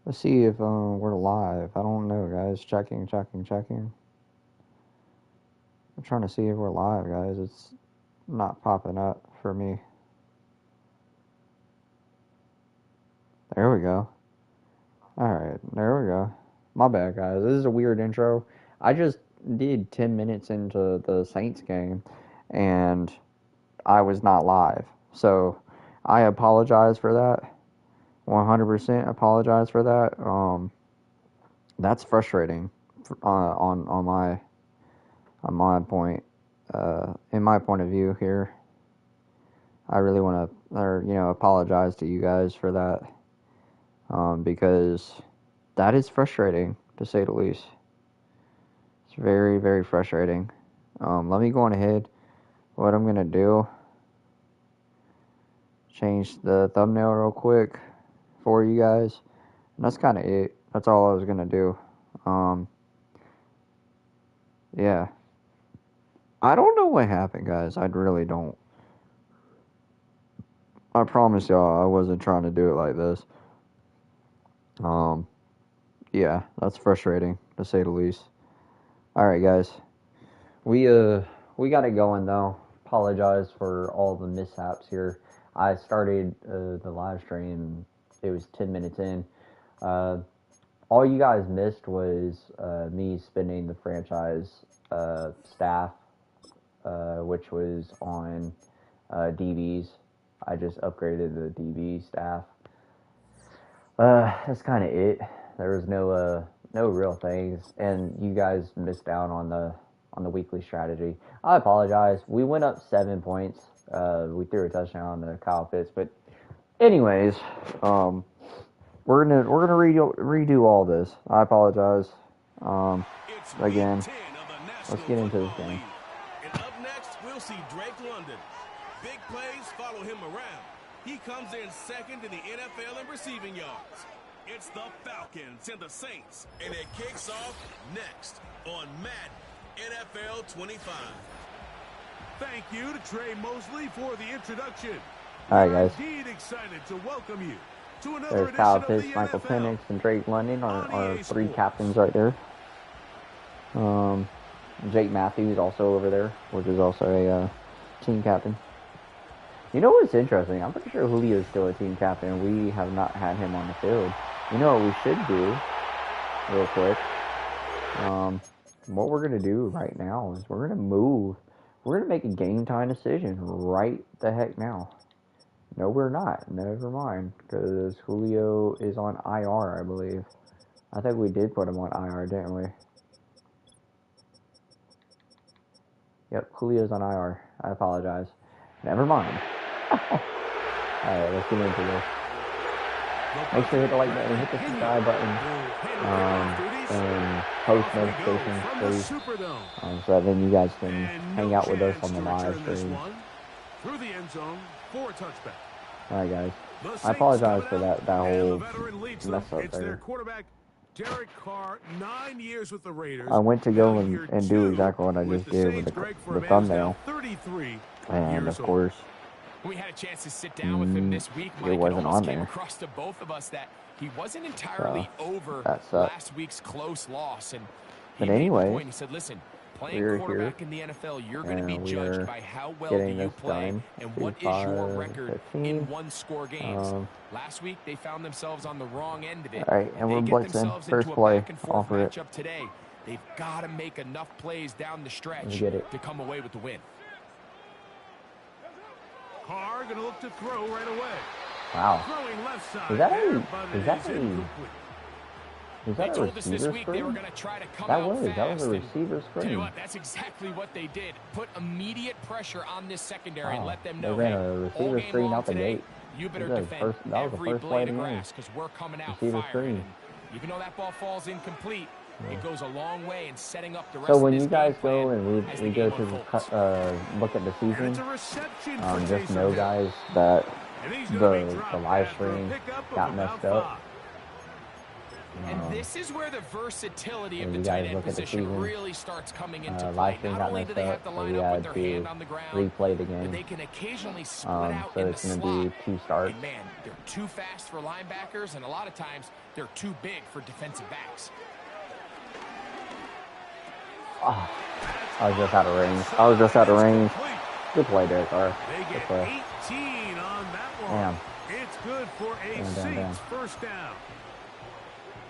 Let's see if we're live. I don't know, guys. Checking. I'm trying to see if we're live, guys. It's not popping up for me. There we go. Alright, there we go. My bad, guys. This is a weird intro. I just did 10 minutes into the Saints game, and I was not live. So, I apologize for that. 100% apologize for that. That's frustrating on my point. In my point of view here, I really want to, apologize to you guys for that. Because that is frustrating, to say the least. It's very, very frustrating. Let me go on ahead. What I'm going to do, change the thumbnail real quick for you guys. And that's kind of it. That's all I was going to do. Yeah. I don't know what happened, guys. I really don't. I promise y'all I wasn't trying to do it like this. Yeah, that's frustrating, to say the least. Alright, guys. We got it going, though. Apologize for all the mishaps here. I started the live stream. It was 10 minutes in. All you guys missed was me spinning the franchise staff, which was on DBs. I just upgraded the DB staff. That's kind of it. There was no real things, and you guys missed out on the weekly strategy. I apologize. We went up 7 points. We threw a touchdown to Kyle Pitts, but anyways, we're gonna redo all this. I apologize. Again, let's get into this game. And up next, we'll see Drake London. Big plays follow him around. He comes in second in the NFL in receiving yards. It's the Falcons and the Saints, and it kicks off next on Madden NFL 25. Thank you to Trey Mosley for the introduction. All right, guys. Indeed excited to welcome you to another There's Kyle Pitts, Michael Penix, and Drake London are three captains right there. Jake Matthews also over there, which is also a team captain. You know what's interesting? I'm pretty sure Julio is still a team captain. We have not had him on the field. You know what we should do, real quick? What we're going to do right now is we're going to move. We're going to make a game time decision right the heck now. No, we're not. Never mind. Because Julio is on IR, I believe. I think we did put him on IR, didn't we? Yep, Julio's on IR. I apologize. Never mind. Alright, let's get into this. Make sure you hit the like button, hit the subscribe button, and post notifications, please, so that then you guys can hang out with us on the live stream. Alright, guys. I apologize for that whole mess up there. I went to go and do exactly what I just did with the thumbnail, and of course, we had a chance to sit down with him this week. Mike, it wasn't on came there. across to both of us that he wasn't entirely over last week's close loss. And but anyway, he said, listen, playing quarterback in the NFL, you're going to be judged by how well do you play and what is your record in one-score games. Last week, they found themselves on the wrong end of it. All right, and we're blitzing. First play, offer it. Today. They've got to make enough plays down the stretch to come away with the win. Carr going to look to throw right away. Wow. Throwing left side. Is that a receiver screen? That was a receiver screen. Tell you what, that's exactly what they did. Put immediate pressure on this secondary and let them know. They ran a receiver screen out the gate. You better defend every blade of grass because we're coming out firing. Even though that ball falls incomplete, it goes a long way in setting up the rest of this game. So when you guys go and we go to look at the season, just know, guys, that the live stream got messed up. And this is where the versatility of the tight end position really starts coming into play. Not only do they have to line up with their hand on the ground, but they can occasionally split out in the slot. And man, they're too fast for linebackers, and a lot of times they're too big for defensive backs. Oh, I was just out of range. Good play there, Carr. Good play. 18 on that one. Damn. It's good for a Saints first down.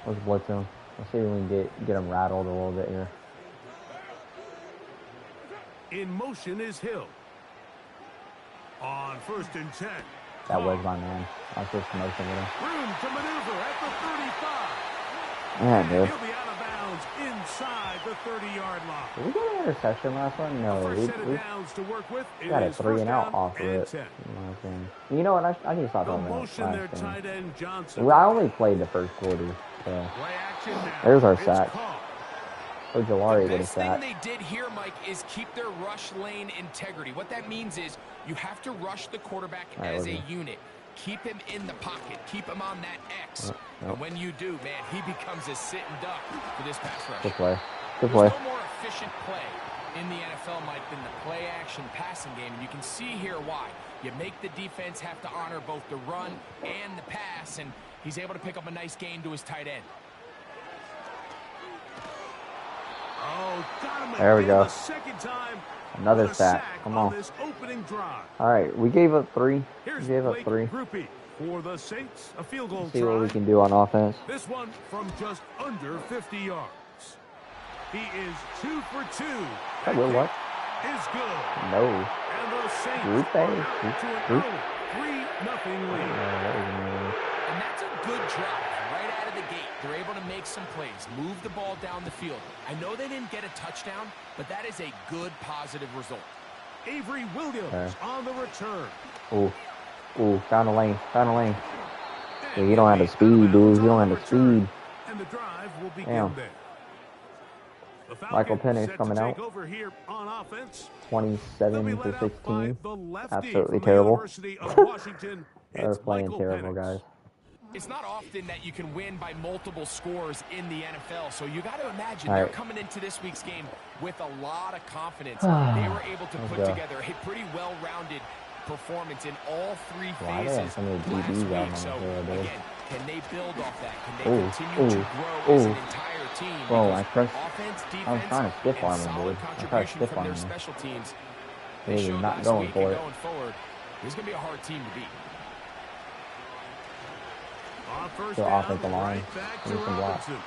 Let's blitz him. Let's see if we can get him rattled a little bit here. In motion is Hill. On 1st and 10. That was my man. I was just motion with him. Room to maneuver at the 35. Yeah, dude. He'll be out of bounds inside the 30-yard line. Did we get an interception last one? No, we got a 3 and out off of it. You know what? I need to stop on that last game. I only played the first quarter. So. There's our sack. Oh, Jalari did a sack. The best thing they did here, Mike, is keep their rush lane integrity. What that means is you have to rush the quarterback as a unit. Keep him in the pocket. Keep him on that X. And when you do, man, he becomes a sitting duck for this pass rush. Good play. Good play. There's no more efficient play in the NFL, Mike, than the play-action passing game. And you can see here why. You make the defense have to honor both the run and the pass, and he's able to pick up a nice gain to his tight end. There we go. Another sack. Come on. All right, we gave up 3. We gave up 3. For the Saints, a field goal. See what we can do on offense. This one from just under 50 yards. He is 2 for 2. That will work. Is good. No. And the Saints Group to an early 3-0 lead. And that's a good drive right out of the gate. They're able to make some plays, move the ball down the field. I know they didn't get a touchdown, but that is a good, positive result. Avery Williams on the return. Ooh, down the lane. Yeah, you don't have the speed, dude. You don't have the speed. And the drive will begin there. Michael Penix coming out. 27 to 16. Absolutely terrible. They're playing terrible, guys. It's not often that you can win by multiple scores in the NFL, so you got to imagine they're coming into this week's game with a lot of confidence. They were able to put together a pretty well-rounded performance in all 3 phases last week. So, again, can they build off that? Can they continue to grow as an entire team? Offense, defense, I was trying to stiff arm him, dude. I tried to stiff arm him. Special teams. He was not going for it. Going forward, this is going to be a hard team to beat. The offensive line. Need some blocks. And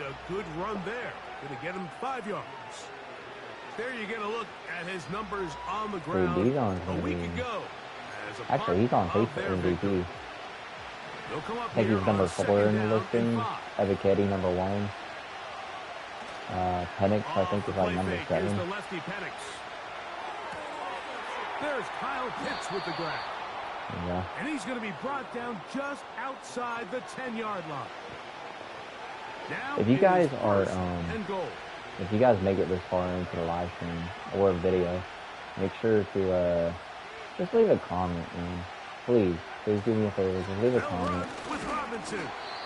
a good run there. Going to get him 5 yards. There you get a look at his numbers on the ground a week ago. Actually, he's on pace for MVP. I think he's number 4 in the listing. Evicchetti, number 1. Penix, I think, is like number 7. The lefty Penix. There's Kyle Pitts with the grab. Yeah. And he's going to be brought down just outside the 10-yard line. Now if you guys are, if you guys make it this far into the live stream or video, make sure to just leave a comment, man. Please do me a favor, just leave a comment.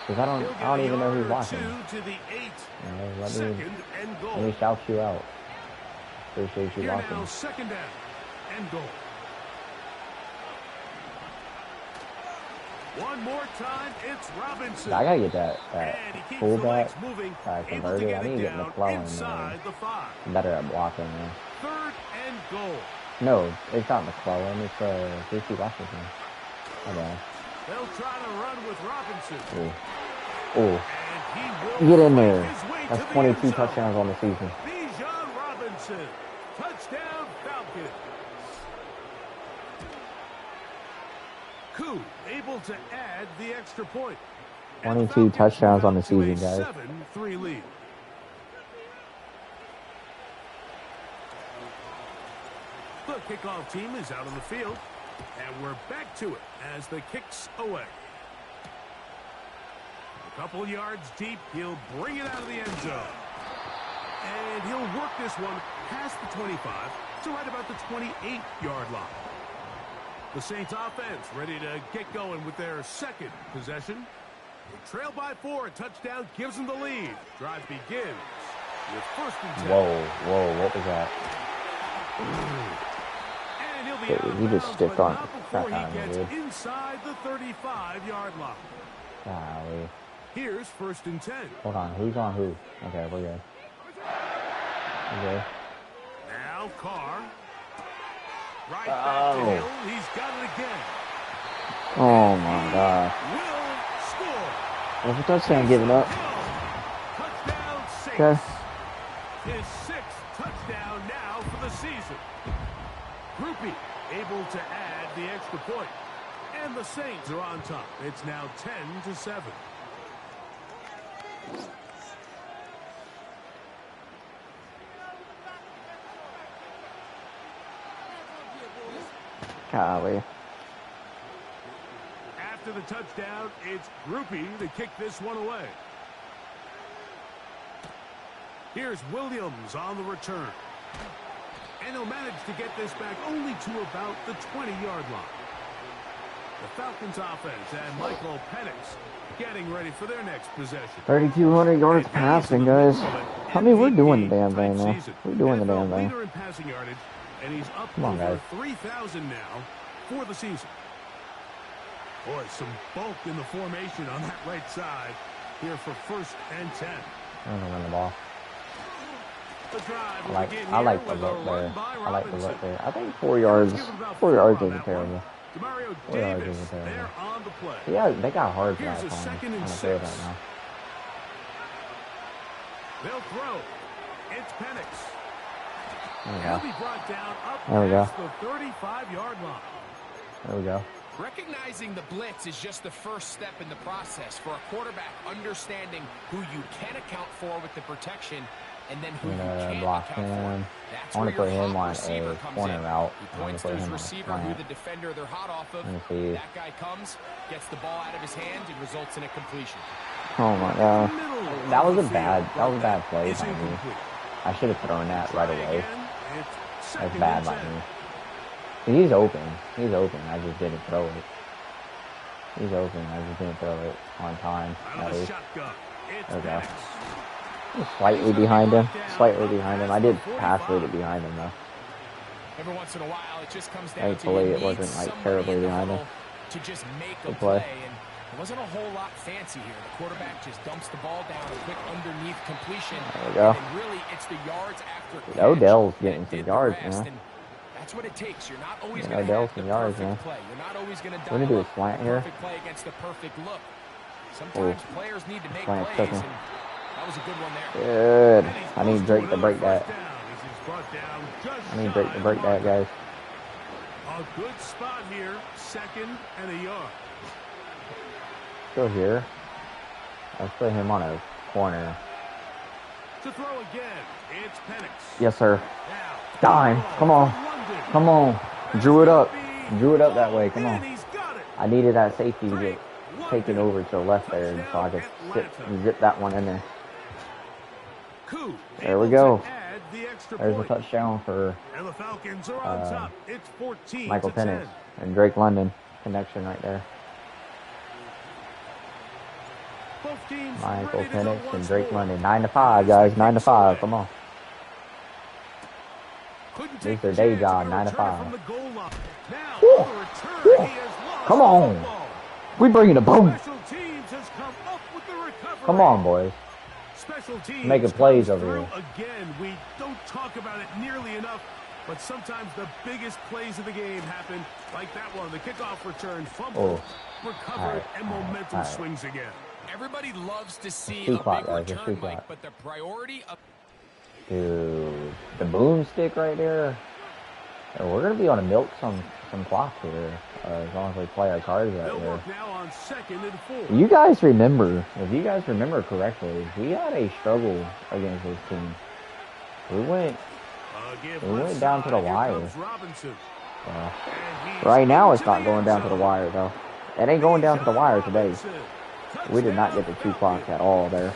Because I don't even know who's watching. Let me shout you out. Appreciate you watching. Now, 2nd down and goal. One more time, it's Robinson. I gotta get that fullback converted. I need to get McClellan better at blocking, man. 3rd and goal. No, it's not McClellan. It's J.C. Washington. Okay. They'll try to run with Robinson. Ooh. Get in there. That's 22 touchdowns on the season. Bijan Robinson. Touchdown Falcons. Koo able to add the extra point. 22 touchdowns on the season, guys. 7-3 lead. The kickoff team is out on the field, and we're back to it as the kick's away. A couple yards deep, he'll bring it out of the end zone. And he'll work this one past the 25 to right about the 28-yard line. The Saints offense ready to get going with their 2nd possession. Trail by 4, a touchdown gives them the lead. Drive begins with 1st and 10. Whoa, what was that? And he'll be out of He just bounds, stiffed but on not before crap out he of me, gets dude. inside the 35-yard line. Golly. Here's 1st and 10. Hold on, who's on who? Okay, we're good. Okay. Now Carr. Right back to Hill. He's got it again. Oh my God. Will score. What's the touchdown giving up? Touchdown Saints. Okay. His 6th touchdown now for the season. Groupie able to add the extra point. And the Saints are on top. It's now 10-7. Golly. After the touchdown, it's Groupie to kick this one away. Here's Williams on the return. And he'll manage to get this back only to about the 20-yard line. The Falcons offense and Michael Penix getting ready for their next possession. 3,200 yards passing, guys. I mean, we're doing the damn thing, man. We're doing the damn thing. Leader in passing yardage, and he's up Come on, over guys. 3,000 now for the season. Boy, some bulk in the formation on that right side here for 1st and 10. I'm gonna run the ball. The drive I like the look there. I like the look there. I think 4 yards isn't terrible. 4 yards isn't terrible. They're on the play. Yeah, they got hard Here's drives a on 2nd and the 6. field right now. They'll throw. It's Penix. There we He'll go. be brought down up There we go. past the 35-yard line. There we go. Recognizing the blitz is just the first step in the process for a quarterback understanding who you can account for with the protection and then who you can't block account him. for. That's I want to where put your him hot on receiver a comes corner in. route. He I want points to to put his him on receiver a who slant. the defender they're hot off of. Let me see. That guy comes, gets the ball out of his hand, and results in a completion. Oh my God. That was a bad play by me. I should have thrown that right away. That's bad by me. He's open. I just didn't throw it. He's open. I just didn't throw it on time. There we go. Slightly behind him. I did pass read it behind him though. Every once in a while, it just comes down Thankfully, to it wasn't like terribly behind him. to just make a Good play. play, and it wasn't a whole lot fancy here. The quarterback just dumps the ball down, a quick underneath completion. There we go. And really, it's the yards after catch Odell's getting that some did the yards, rest, man. and that's what it takes. You're not always Yeah, going to Odell's have the some yards, perfect man. play. You're not always going to We're gonna do a dial slant up the here. perfect play against the perfect look. Sometimes players need to make Slant plays, cooking. and that was a good one there. Good. I need Drake to break that. Guys. A good spot here, 2nd and a yard. Still here. Let's put him on a corner. To throw again, it's Penix. Yes, sir. Now, Dime. Come on. Come on. Drew it up that way. Come and on. he's got it. I needed that safety to get taken over to the left there so I could zip that one in there. There we go. There's a touchdown for And the Falcons are on top. It's 14 Michael to 10. Penix and Drake London connection right there. Both teams Michael ready to go Penix and once Drake more. London. 9-5, guys. 9-5. Come on. Couldn't This take is their the day chance job, to 9 to return 5. from the goal line. Now, Woo! on the return, he has lost Come the on. football. We bringing the boom. Special teams has come up with the recovery. Come on, boys. Special teams Making plays comes over through here. again. We don't talk about it nearly enough, but sometimes the biggest plays of the game happen like that one. The kickoff return, fumble, recovered, All right, and all right, momentum all right. swings again. Everybody loves to see Shoot a clock, big guys. Just return, shoot Mike, clock. but the priority of Dude, the boomstick right there. We're gonna be able to milk some clock here as long as we play our cards right They'll there. work now on 2nd and 4. If you guys remember correctly, we had a struggle against this team. We went down to the wire. Right now, it's not going down to the wire though. It ain't going down to the wire today. We did not get the 2 clocks at all there.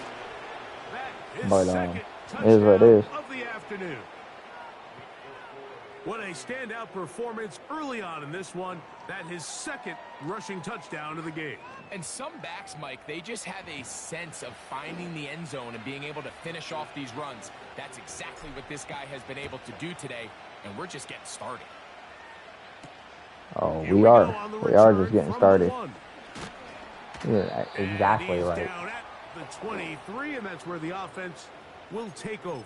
But it is what it is. What a standout performance early on in this one. That his second rushing touchdown of the game. And some backs, Mike, they just have a sense of finding the end zone and being able to finish off these runs. That's exactly what this guy has been able to do today, and we're just getting started. Oh, we are just getting started. Yeah, exactly right. Down at the 23, and that's where the offense will take over.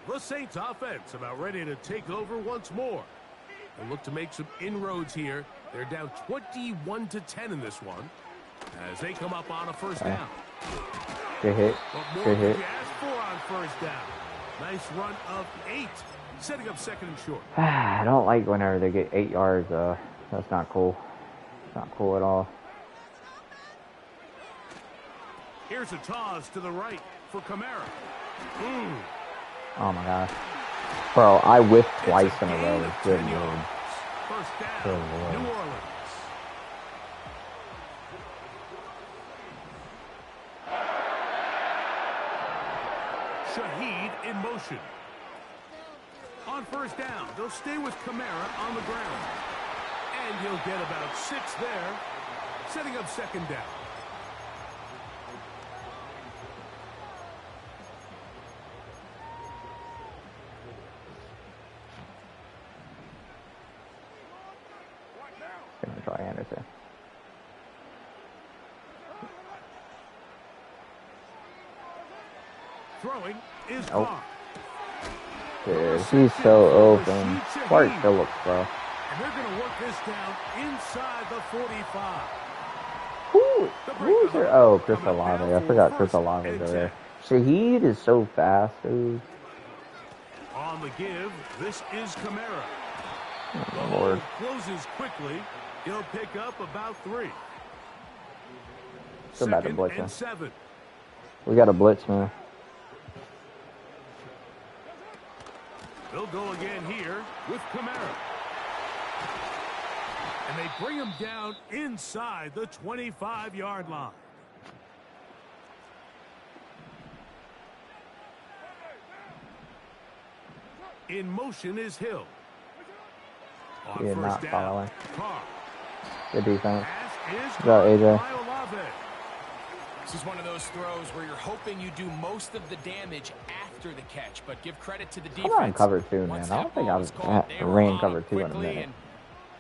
The Saints offense about ready to take over once more. They'll look to make some inroads here. They're down 21-10 in this one as they come up on a first down. Good hit. Good hit. Ask for on first down. Nice run of 8, setting up second and short. I don't like whenever they get 8 yards. That's not cool. It's not cool at all. Here's a toss to the right for Kamara. Oh my gosh. Bro, I whiffed twice in a row. Good Lord. First down, Good Lord. New Orleans. Shaheed in motion. On first down, they'll stay with Kamara on the ground. And he'll get about 6 there, setting up second down. Gonna try Anderson. Throwing is Nope. Carr. Dude, he's so open. Clark Phillips, bro. And they're going to work this down inside the 45. Who's there? Oh, Chris Olave. I forgot Chris Olave was there. Shaheed is so fast, dude. On the give, this is Kamara. Oh, my Lord. Closes quickly. He'll pick up about 3. Still about to blitz Second him. and 7. We got a blitz, man. They'll go again here with Kamara. And they bring him down inside the 25-yard line. In motion is Hill. On He did first not down, follow. Carr. Good defense. Pass is Good job, AJ. by Olave. This is one of those throws where you're hoping you do most of the damage after the catch, but give credit to the defense. I'm on cover 2, man. Once I don't that think ball I've was called, they were ran on cover it 2 in a quickly, minute. and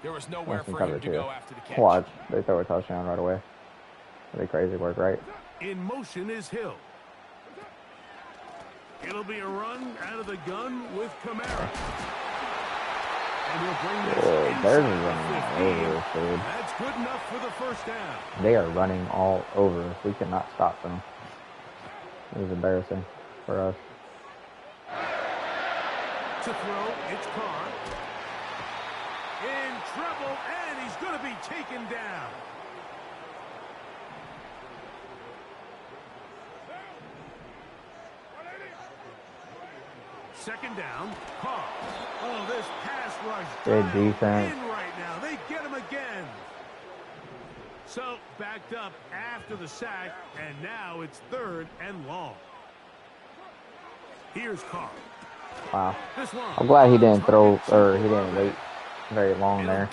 there was nowhere Once in for cover him to 2. go after the catch. Watch. They throw a touchdown right away. That'd be crazy work, right? In motion is Hill. It'll be a run out of the gun with Kamara. And he'll bring this They're inside running the all 15. over us, dude. That's good enough for the first down. They are running all over us. We cannot stop them. It was embarrassing for us. To throw, it's Carr. In trouble, and he's going to be taken down. Second down, Carr. Oh, this pass rush. Good defense. In right now. They get him again. So, backed up after the sack, and now it's 3rd and long. Here's Carr. Wow. This one. I'm glad he didn't throw, or he didn't wait very long there.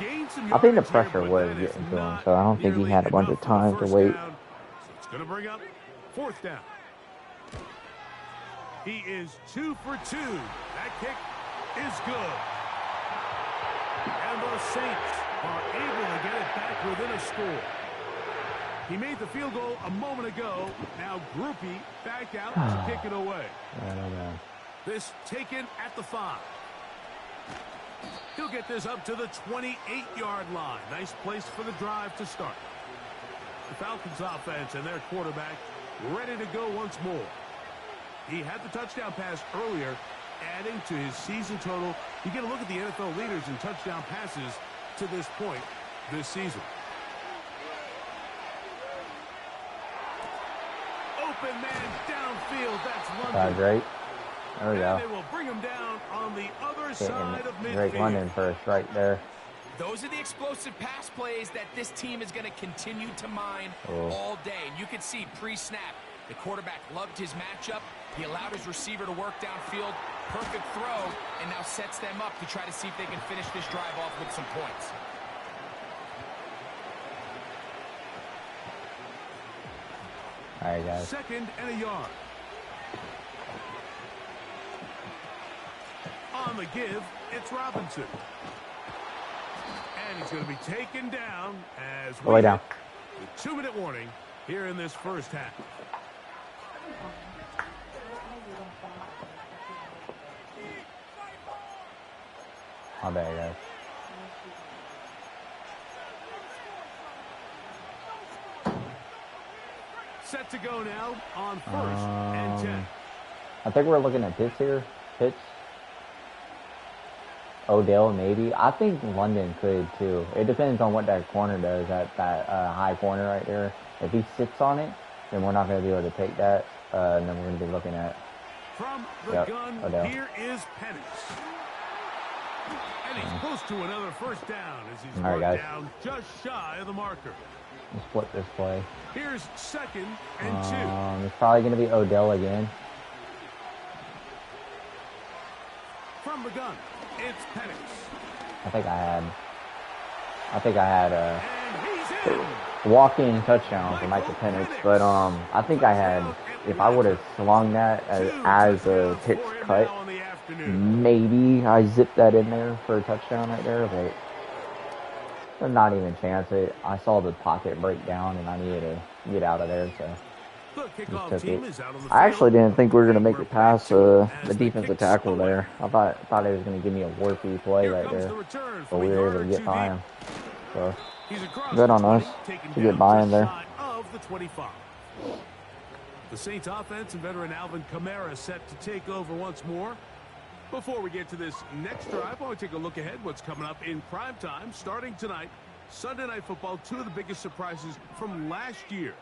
I think the pressure was getting to him, so I don't think he had a bunch of time to wait. So it's going to bring up 4th down. He is 2 for 2. That kick is good. And the Saints are able to get it back within a score. He made the field goal a moment ago. Now Groupie back out to kick it away. This taken at the 5. He'll get this up to the 28-yard line. Nice place for the drive to start. The Falcons offense and their quarterback ready to go once more. He had the touchdown pass earlier, adding to his season total. You get a look at the NFL leaders in touchdown passes to this point this season. Open man downfield. That's London. Great. There we And go. they will bring him down on the other side of midfield. Drake London first, right there. Those are the explosive pass plays that this team is going to continue to mine all day. And you can see pre-snap, The quarterback loved his matchup. He allowed his receiver to work downfield. Perfect throw, and now sets them up to try to see if they can finish this drive off with some points. All right, guys. 2nd and a yard. On the give, it's Robinson. And he's going to be taken down as we down. The 2-minute warning here in this first half. My bad, guys. Set to go now on 1st and 10. I think we're looking at Pitts here. Pitts. Odell, maybe. I think London could, too. It depends on what that corner does, that high corner right there. If he sits on it, then we're not going to be able to take that. And then we're going to be looking at... From the gun, Odell. here is Penix. And he's close to another first down as he's All right, brought guys. down just shy of the marker. Let's flip this play. Here's 2nd and 2. It's probably going to be Odell again. From the gun, it's Penix. I think I had And he's in. walk-in touchdown for Michael Penix, but I think I had, if I would have slung that as a pitch cut, maybe I zipped that in there for a touchdown right there, but there's not even a chance. I saw the pocket break down and I needed to get out of there, so just took it. I actually didn't think we were going to make it past the defensive tackle there. I thought it was going to give me a warpy play right there, but we were able to get by him. So good on us to get by him there. The Saints offense and veteran Alvin Kamara set to take over once more. Before we get to this next drive, I want to take a look ahead what's coming up in prime time starting tonight. Sunday Night Football, 2 of the biggest surprises from last year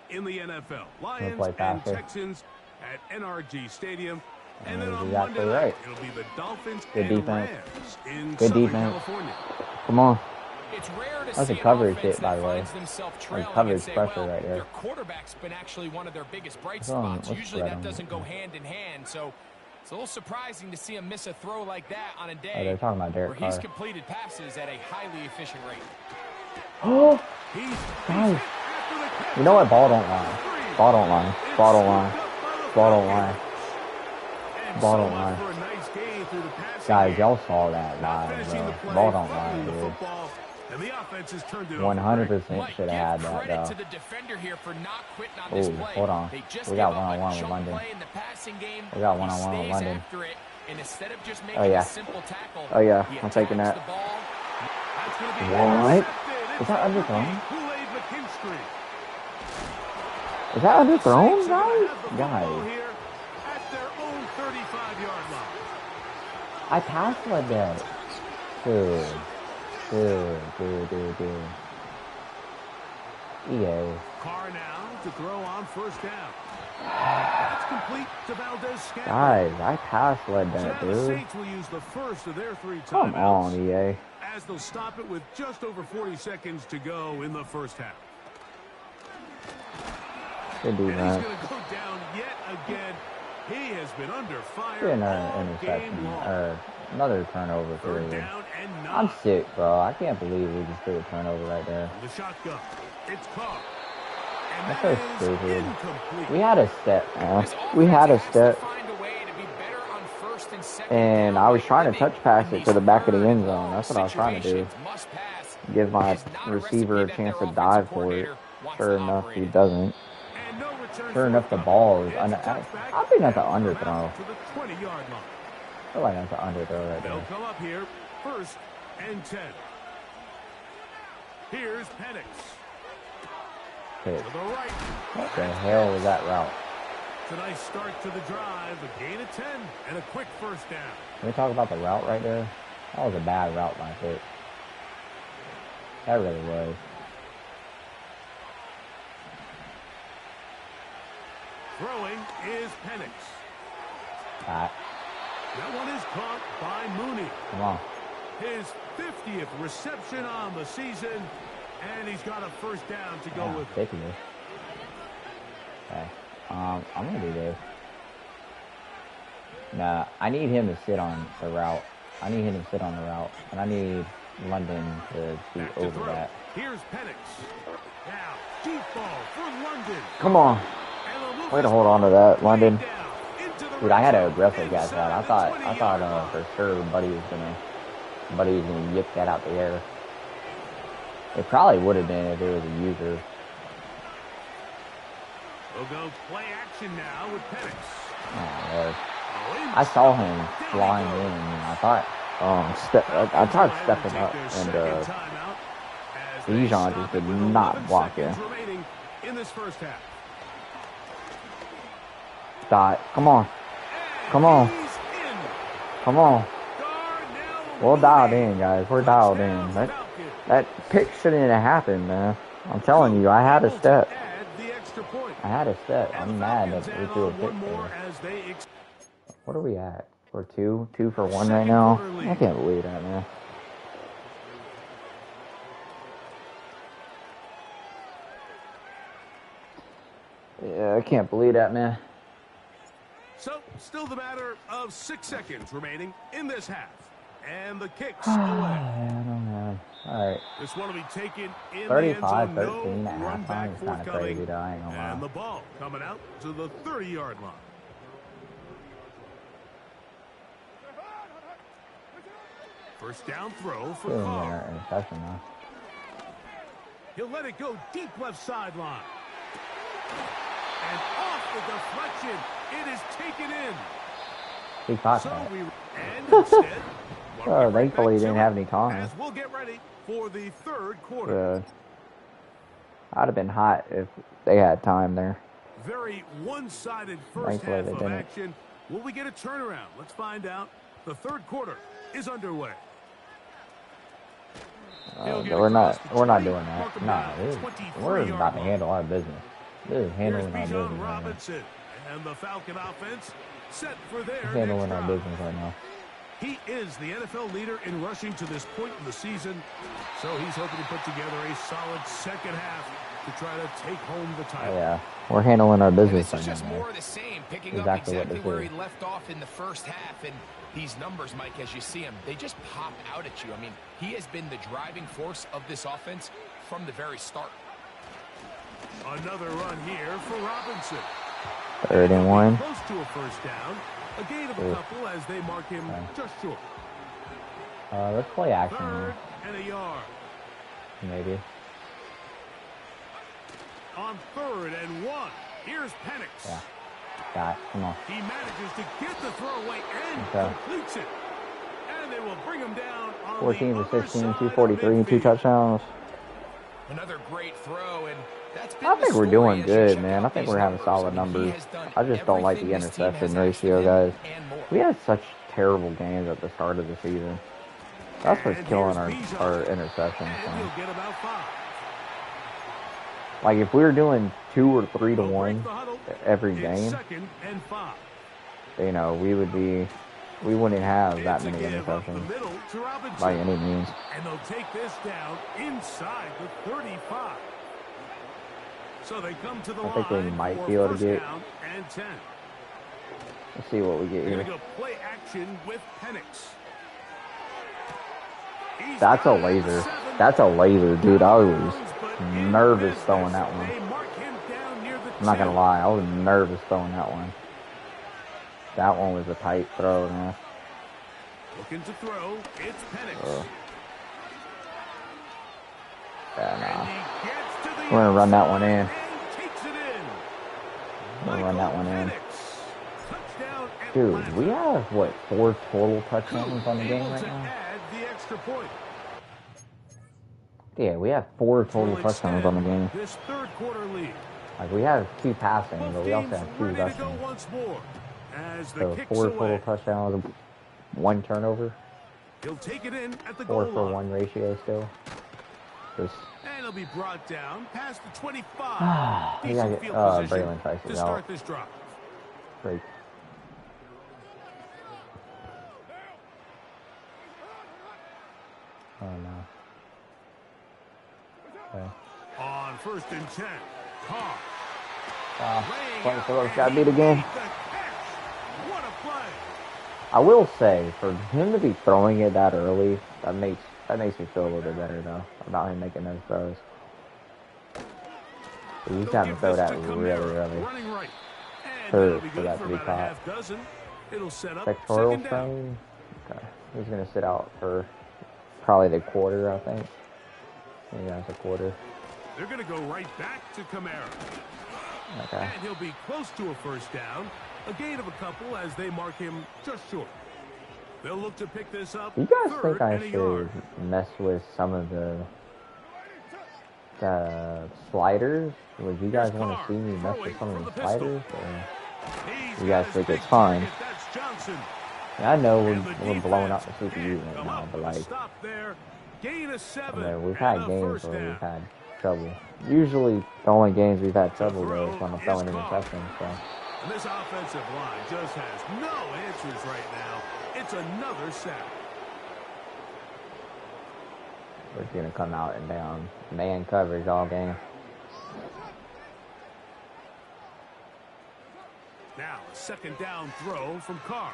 in the NFL. Lions and Texans at NRG Stadium. And then on Monday night, it'll be the Dolphins and Rams in Southern California. Come on. It's rare to That's see a coverage offense hit, by the way. finds themselves trailing Coverage and say, pressure well, right there. their quarterback's been actually one of their biggest bright spots. Usually that doesn't go hand in hand, so it's a little surprising to see him miss a throw like that on a day they're talking about Derek where he's Carr. completed passes at a highly efficient rate. Oh, guys. You know what? Ball don't lie. Ball don't lie. Ball don't lie. Ball don't lie. Ball don't lie. Guys, y'all saw that live, bro. Ball don't lie, dude. 100% should have had that, though. Oh, hold on. We got one-on-one with London. We got one-on-one with London. Oh, yeah. Oh, yeah. I'm taking that. What? Is that underthrown? Is that underthrown, guys? Guys. I passed like that. Dude. EA. Carr now to throw on first down. That's complete to Valdez-Scantling. Guys, I passed like that, The dude. Saints will use the first of their 3 timeouts. Come on, EA. As they'll stop it with just over 40 seconds to go in the first half. Good And he's defense. going to go down yet again. He has been under fire Get another all interception. game long. Or another turnover, Third period. down and 9. I'm sick, bro. I can't believe we just threw a turnover right there. The shotgun. It's Carr. And That's that so is stupid. incomplete. We had a step, man. We had a step. And I was trying to touch pass it to the back of the end zone. That's what I was trying to do. Give my receiver a chance to dive for it. Sure enough, he doesn't. And no return Sure for enough, the Carr. ball is... It's a I touchback. think that's an underthrow. To the 20-yard line. I feel like that's an underthrow right They'll there. come up here, 1st and 10. Here's Penix. Pick. To the right. What the hell was that route? It's a nice start to the drive. A gain of 10 and a quick first down. Can we talk about the route right there? That was a bad route by Pitt. That really was. Throwing is Penix. Alright, That one is caught by Mooney. come on. His 50th reception on the season, and he's got a first down to go with it. 50. Okay. I'm gonna do this. Nah, I need him to sit on the route. I need him to sit on the route, and I need London to be over that. Here's Penix. Now, deep ball for London. Come on. Way to hold on to that, London. Dude, I had to aggressive catch that. I thought for sure Buddy was gonna yip that out the air. It probably would have been if it was a user. We'll go play action now with Penix. Oh, Lord. I saw him flying in, and I thought stepping up, and Bijan just did not block it. In this first half. Dot. Come on. Come on. Come on. We're dialed in, guys. We're dialed in. That pick shouldn't have happened, man. I'm telling you, I had a step. I had a step. I'm mad that we threw a pick there. What are we at? We're 2 for 1 right now. I can't believe that, man. Yeah, I can't believe that, man. So, still the matter of 6 seconds remaining in this half. And the kick's away. I don't know. All right. This one will be taken in 35-13 the end zone. at halftime. It's kind of crazy, though. I ain't gonna lie. And the ball coming out to the 30-yard line. First down throw for Carr. Interception, though. He'll let it go deep left sideline. And off the deflection, it is taken in. He caught So that. and instead, Oh, thankfully he didn't have any time. as we'll get ready for the third quarter. I'd have been hot if they had time there. Very one-sided first half of action. Will we get a turnaround? Let's find out. The third quarter is underway. We're not doing that. No, we're about to handle our business. This is handling our business right now. And the Falcon offense set for their handling our business right now. He is the NFL leader in rushing to this point in the season, so he's hoping to put together a solid second half to try to take home the title. Oh, yeah, we're handling our business right now. It's just more of the same, picking up exactly where he left off in the first half, and these numbers, Mike, as you see them, they just pop out at you. I mean, he has been the driving force of this offense from the very start. Another run here for Robinson. 3rd and 1. Close to a first down. A gain of a couple as they mark him just short. Let's play action. 3rd and a yard. Maybe. On 3rd and 1, here's Penix. Yeah. Got it. Come on. He manages to get the throwaway and completes it. And they will bring him down on 14 for 16, 243, and 2 touchdowns. Another great throw, and that's been I think we're doing good, man. I think we're having solid numbers. I just don't like the interception ratio, guys. We had such terrible games at the start of the season. That's what's killing our interceptions. Like, if we were doing 2 or 3 to 1 every game, you know, we wouldn't have that many interceptions by any means. And they'll take this down inside the 35. So they come to the I think we might be able to get. Let's see what we get here. Go play action with Penix. That's a laser. That's a laser, dude. I was nervous throwing that one. I'm not gonna lie, I was nervous throwing that one. That one was a tight throw, man. Looking to throw, it's Penix. Yeah, nah. We're gonna run that one in. We're gonna run that one in. Dude, we have, what, 4 total touchdowns on the game right now? Yeah, we have 4 total touchdowns on the game. This third quarter lead. Like, we have 2 passing, but we also have 2 rushing. So 4 total touchdowns, 1 turnover. He'll take it in at the 4 for 1 ratio still. Just. And he'll be brought down past the 25. We gotta get Braylon Trice to start this drive. Great. Oh no. Okay. On 1st and 10, Carr. Phillips got beat again. I will say, for him to be throwing it that early, that makes me feel a little bit better though about him making those throws. He's having to throw that really early for that to be caught. Sectorial frame. Okay, he's gonna sit out for probably the quarter, I think. Yeah, it's a quarter. They're gonna go right back to Kamara. Okay. And he'll be close to a first down. A gain of a couple as they mark him just short. They'll look to pick this up. You guys think I should mess with some of the sliders? Would you guys want to see me mess with some of the sliders? Or you guys think it's fine? Yeah, I know we're blowing up the CPU right now, but like, I mean, we've had games where we've had trouble. Usually, the only games we've had trouble with is when I'm throwing interceptions. So. And this offensive line just has no answers right now. It's another sack. We're going to come out and down man coverage all game. Now, a second down throw from Carr.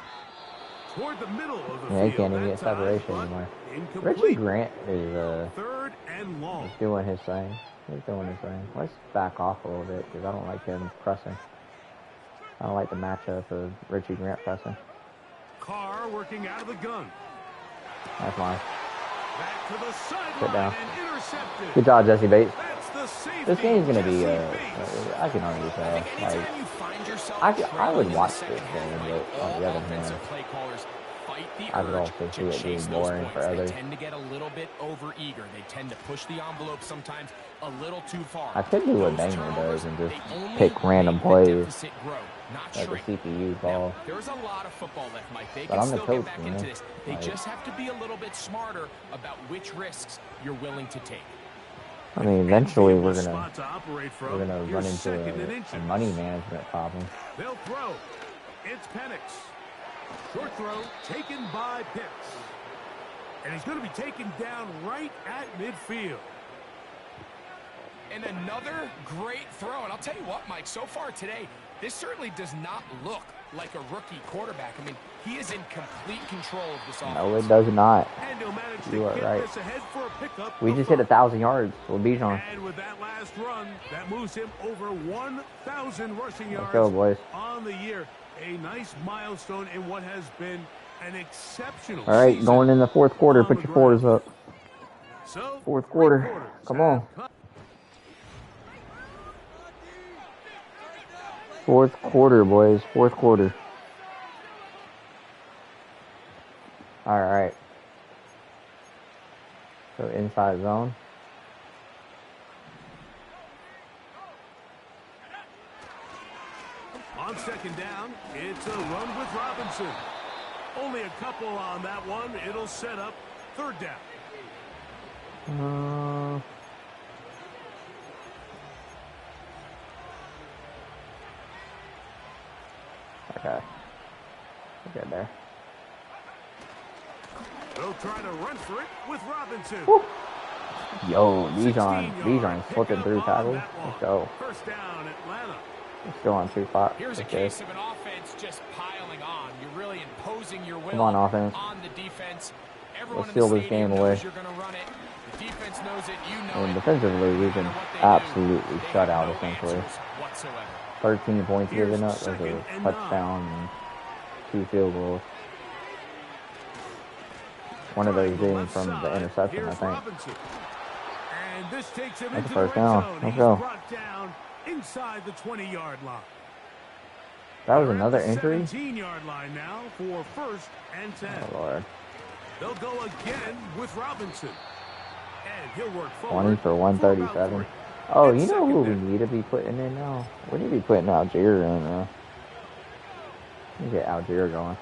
Toward the middle of the field. He can't even get separation anymore. Richie Grant is third and long. He's doing his thing. Let's back off a little bit because I don't like him pressing. I don't like the matchup of Richie Grant pressing. Carr working out of the gun. That's mine. Back to the sideline. Sit down. And intercepted. Good job, Jesse Bates. This game's going to be, I can already tell. Like, I would watch this game, but on the other hand, I could also see it being boring for others. They tend to get a little bit over-eager. They tend to push the envelope sometimes a little too far. I could do what Banger does and just pick random plays, like a CPU ball. There's a lot of football left, Mike. They but can I'm the still coach, get back into this. They just have to be a little bit smarter about which risks you're willing to take. I mean, eventually we're gonna run into a money management problem. They'll throw. It's Penix. Short throw taken by Pitts. And he's going to be taken down right at midfield. And another great throw. And I'll tell you what, Mike, so far today, this certainly does not look like a rookie quarterback. I mean, he is in complete control of this offense. No, it does not. You are right. We just hit 1,000 yards with Bijan. And with that last run, that moves him over 1,000 rushing yards Let's go, boys. On the year. A nice milestone in what has been an exceptional All right, going in the fourth quarter. Put your quarters up. So, fourth quarter. Come on. Fourth quarter, boys. Fourth quarter. All right. So inside zone. On second down, it's a run with Robinson. Only a couple on that one. It'll set up third down. Okay. We're good there. They'll try to run for it with Robinson. Woo. Yo, Bijan's flipping through tackles. Let's go. First down, Atlanta. Let's go on 2 spots. Here's a case of an offense just piling on. You're really imposing your will Come on, offense. on the defense. Let's steal this game away. You're gonna run it. The defense knows it. You know and defensively, we've been absolutely shut out, essentially. 13 points given up. There's a touchdown and 2 field goals. One of those being from the interception, I think. That's the first down. Let's go. Inside the 20-yard line. That was another injury? 17-yard line now for first and 10. Oh, Lord. They'll go again with Robinson. And he'll work forward. 20 for 137. Oh, you know who we need to be putting in now? We need to be putting Algier in now. Let me get Algier going.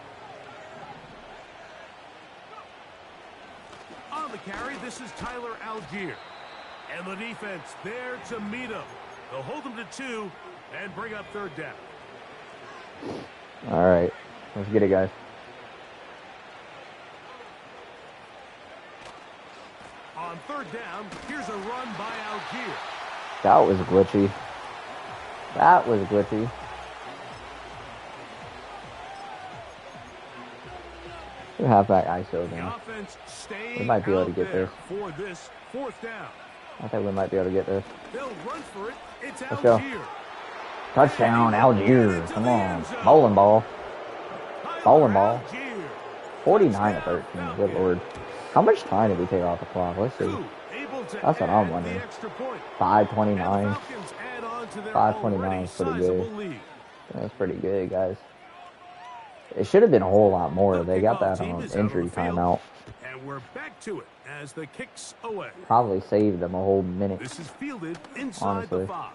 On the carry, this is Tyler Algier. And the defense there to meet him. They'll hold him to 2 and bring up third down. All right. Let's get it, guys. On third down, here's a run by Algier. That was glitchy. That was glitchy. Halfback ISO again. We might be able to get this. For this 4th down. I think we might be able to get this. They'll run for it. It's Let's go. Algier. Touchdown, Algier. Come on. Bowling ball. Bowling ball. 49-13. Good lord. How much time did we take off the clock? Let's see. That's what I'm wondering. 5:29. 5:29 is pretty good. That's pretty good, guys. It should have been a whole lot more. They got that injury timeout. And we're back to it as the kicks away. Probably saved them a whole minute. This is fielded inside honestly. the 5.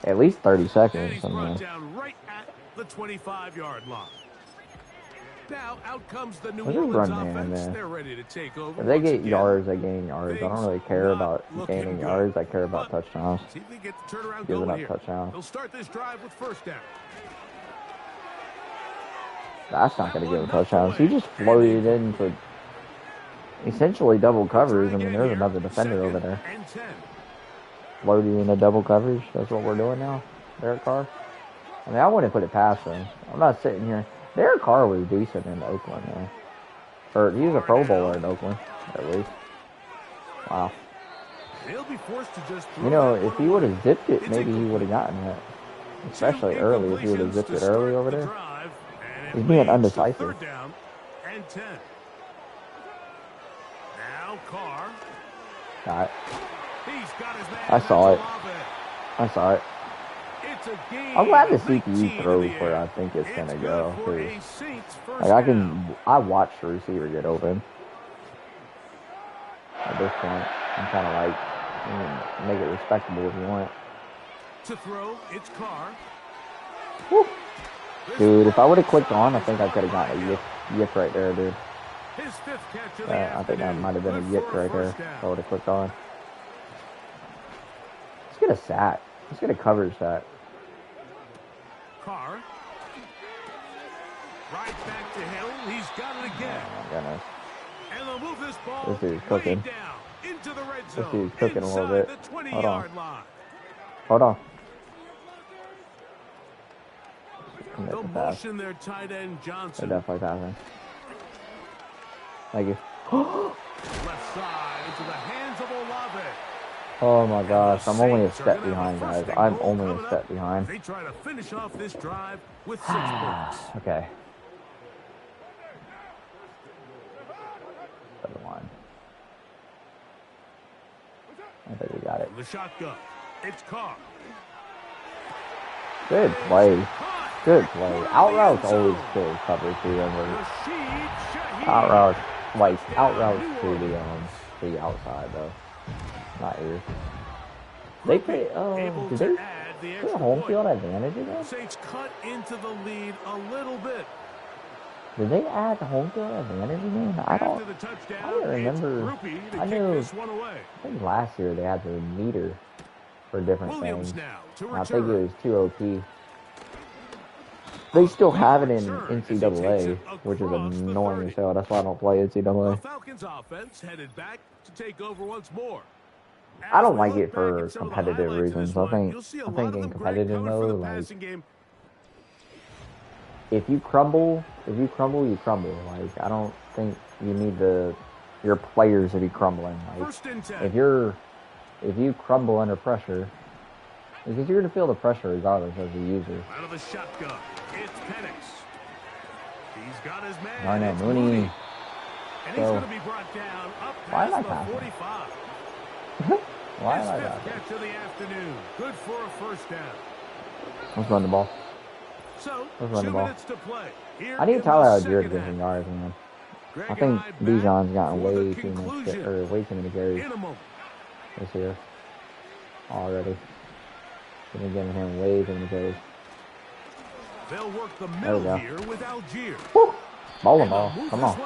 At least 30 seconds. And he's brought down right at the 25-yard line. Now out comes the New Orleans offense. They're ready to take over. If they get yards, they gain yards. I don't really care about gaining yards. I care about touchdowns. See if they get the turnaround Giving going up here. touchdowns. They'll start this drive with 1st down. That's not going to give a touchdown. He just floated into essentially double coverage. I mean, there's another defender over there. Floating into double coverage. That's what we're doing now. Derek Carr. I mean, I wouldn't put it past him. I'm not sitting here. Derek Carr was decent in Oakland, man. Or he was a Pro Bowler in Oakland, at least. Wow. You know, if he would have zipped it, maybe he would have gotten it. Especially early, if he would have zipped it early over there. He's being undecisive. 3rd down and 10. Now Carr. Got it. He's got his man. I saw it. I saw it. I'm glad the CPU throws where I think it's going to go. Like I watched the receiver get open. At this point, I'm kind of like, make it respectable if you want. To throw, it's Carr. Woo. Dude, if I would have clicked on, I think I could have gotten a yip right there, dude. His 5th catch of the I think that might have been a yip right there. If I would have clicked on. Let's get a sack. Let's get a coverage sack. Carr. Right back to Hill. He's got it again. Oh my goodness. And they'll move this ball this dude's cooking. Down into the red zone. This dude's cooking a little bit. Hold on. Hold on. They'll motion their tight end Johnson. They're definitely passing. Thank you. Left side into the hands of Olave. Oh my gosh, I'm only a step behind, guys. I'm only a step behind. They try to finish off this drive with 6 points. Okay. Never mind. I think we got it. The shotgun. It's Carr. Good play. Good play. Out routes always kill coverage too. Out routes, like out routes to the outside though. Not here. They play. Did they play home field advantage again? Saints cut into the lead a little bit. Did they add the home field advantage again? I don't remember. I knew. I think last year they had the meter for different things. I think it was too OP. They still have it in NCAA, which is annoying as hell. That's why I don't play NCAA. The Falcons offense headed back to take over once more. I don't like it for competitive reasons. I think in competitive mode, like if you crumble, you crumble. Like I don't think you need your players to be crumbling. Like if you crumble under pressure, because you're gonna feel the pressure regardless as a user. Out of the shotgun, it's Penix. He's got his man. Darnett Mooney. And he's gonna be brought down up why am I past the passing? 45. Why am I passing? Catch of the afternoon. Good for a 1st down. Let's run the ball. So, Let's run the ball. 2 minutes to play. I need Tyler Algier to get some yards, man. I think Bijan's gotten way too many carries this year already. Been giving him way too many carries. They'll work the middle here with Algier. Woo! Bowling ball. Come on.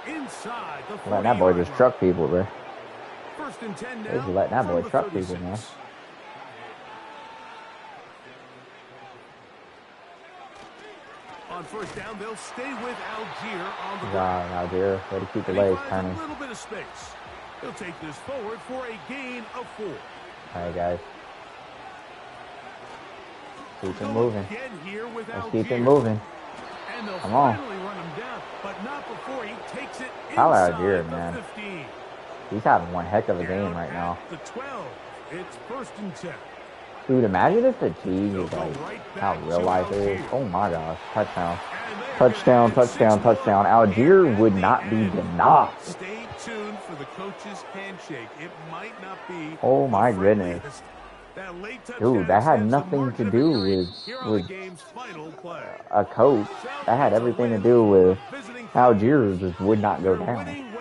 Letting that boy just truck people, bro. 1st and 10 now. He's letting that boy truck people, man. On 1st down, they'll stay with Algier on the ground. Algier, way to keep the legs turning. A little bit of space. He'll take this forward for a gain of 4. All right, guys. Keep it moving. Let's keep it moving. Come on. Tyler Algier, man. He's having one heck of a game right now. Dude, imagine if the G is like how real life is. Oh my gosh. Touchdown. Touchdown, touchdown, touchdown. Algier would not be denied. Stay tuned for the coach's handshake. It might not be. Oh my goodness. Dude, that had nothing to do with a coach. That had everything to do with Algier just would not go down.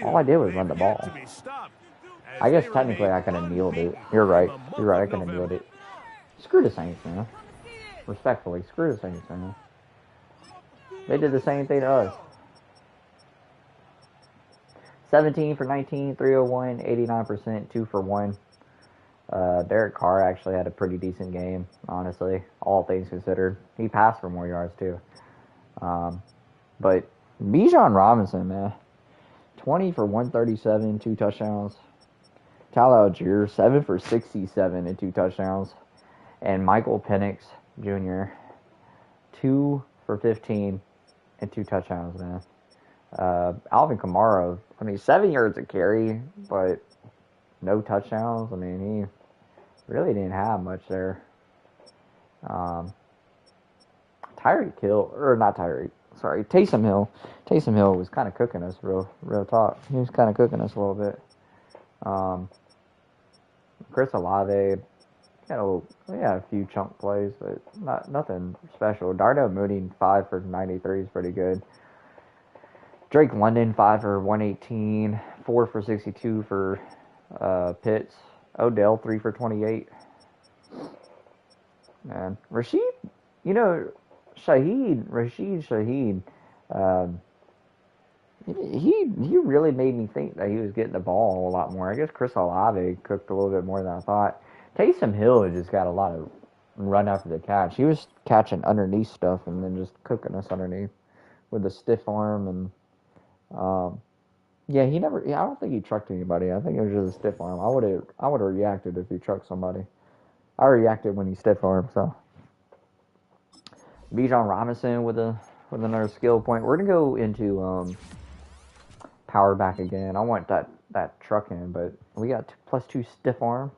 All I did was run the ball. I guess technically I could have kneeled it. You're right. You're right. I could have kneeled it. Screw the Saints, man. Respectfully, screw the Saints, man. They did the same thing to us. 17 for 19, 301, 89%, 2 for 1. Derek Carr actually had a pretty decent game, honestly, all things considered. He passed for more yards, too. But Bijan Robinson, man, 20 for 137, 2 touchdowns. Tyler Algier, 7 for 67 and 2 touchdowns. And Michael Penix Jr., 2 for 15 and 2 touchdowns, man. Alvin Kamara, 7 yards a carry, but no touchdowns. He really didn't have much there. Taysom Hill. Taysom Hill was kind of cooking us, real talk. He was kind of cooking us a little bit. Chris Olave had a few chunk plays, but nothing special. Darnell Mooney, 5 for 93 is pretty good. Drake London, 5 for 118, 4 for 62 for Pitts. Odell, 3 for 28. Man, Rashid Shaheed, he really made me think that he was getting the ball a lot more. I guess Chris Olave cooked a little bit more than I thought. Taysom Hill just got a lot of run after the catch. He was catching underneath stuff and then just cooking us underneath with a stiff arm and I don't think he trucked anybody. I think it was just a stiff arm. I would have reacted if he trucked somebody. I reacted when he stiff armed, so. Bijan Robinson with another skill point. We're gonna go into power back again. I want that trucking, but we got +2 stiff arm.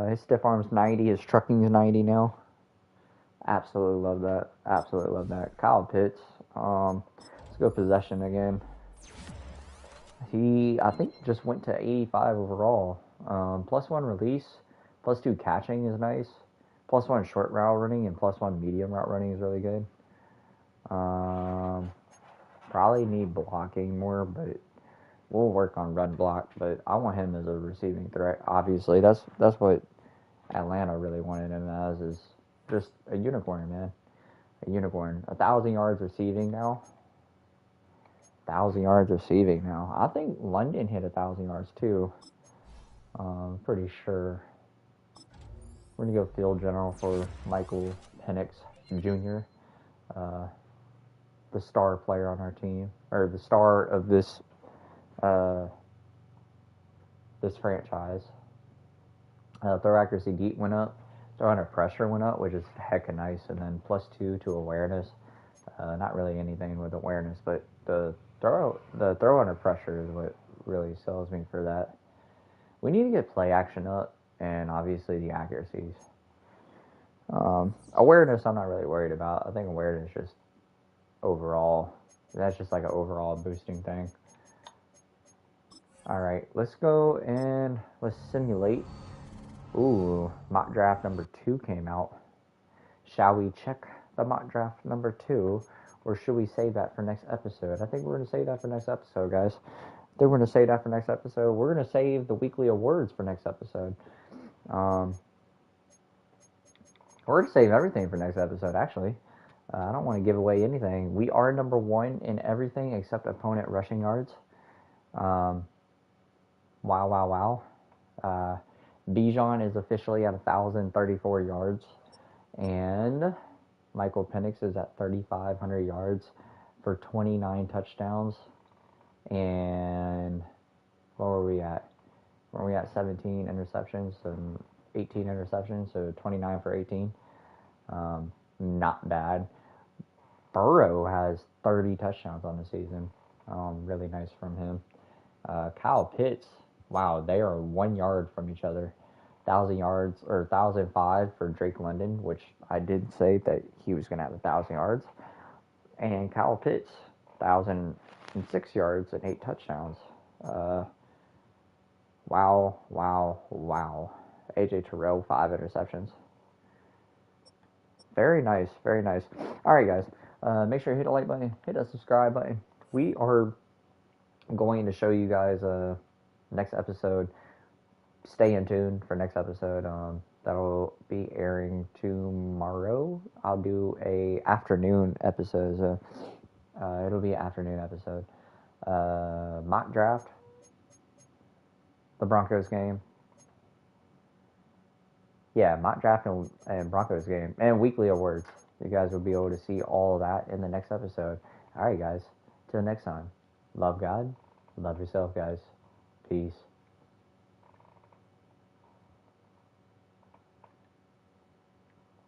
His stiff arm's 90. His trucking's 90 now. Absolutely love that. Absolutely love that. Kyle Pitts. Let's go possession again. He, I think, just went to 85 overall. +1 release, +2 catching is nice. +1 short route running and +1 medium route running is really good. Probably need blocking more, but we'll work on run block. But I want him as a receiving threat. Obviously, that's what Atlanta really wanted him as, is just a unicorn, man. A unicorn. 1,000 yards receiving now. 1,000 yards receiving now. I think London hit 1,000 yards too. Pretty sure. We're going to go field general for Michael Penix Jr., the star player on our team, or the star of this franchise. Throw accuracy deep went up. Throw under pressure went up, which is hecka nice. And then +2 to awareness. Not really anything with awareness, but the throw under pressure is what really sells me for that. We need to get play action up, and obviously the accuracies. Awareness, I'm not really worried about. I think awareness just overall. That's just like an overall boosting thing. All right, let's go and let's simulate. Ooh, mock draft number 2 came out. Shall we check the mock draft number 2, or should we save that for next episode? I think we're going to save that for next episode, guys. I think we're going to save that for next episode. We're going to save the weekly awards for next episode. We're going to save everything for next episode, actually. I don't want to give away anything. We are number 1 in everything except opponent rushing yards. Wow. Bijan is officially at 1,034 yards. And Michael Penix is at 3,500 yards for 29 touchdowns. And what were we at? Were we at 17 interceptions? And 18 interceptions, so 29 for 18. Not bad. Burrow has 30 touchdowns on the season. Really nice from him. Kyle Pitts, wow, they are 1 yard from each other. 1,000 yards, or 1,005 for Drake London, which I did say that he was going to have 1,000 yards. And Kyle Pitts, 1,006 yards and 8 touchdowns. Wow. AJ Terrell, 5 interceptions. Very nice. All right, guys. Make sure you hit the like button, hit the subscribe button. We are going to show you guys next episode. Stay in tune for next episode. That'll be airing tomorrow. I'll do a afternoon episode. So, it'll be an afternoon episode. Mock draft. The Broncos game. Yeah, mock draft and Broncos game. And weekly awards. You guys will be able to see all of that in the next episode. All right, guys. Till next time. Love God. Love yourself, guys. Peace.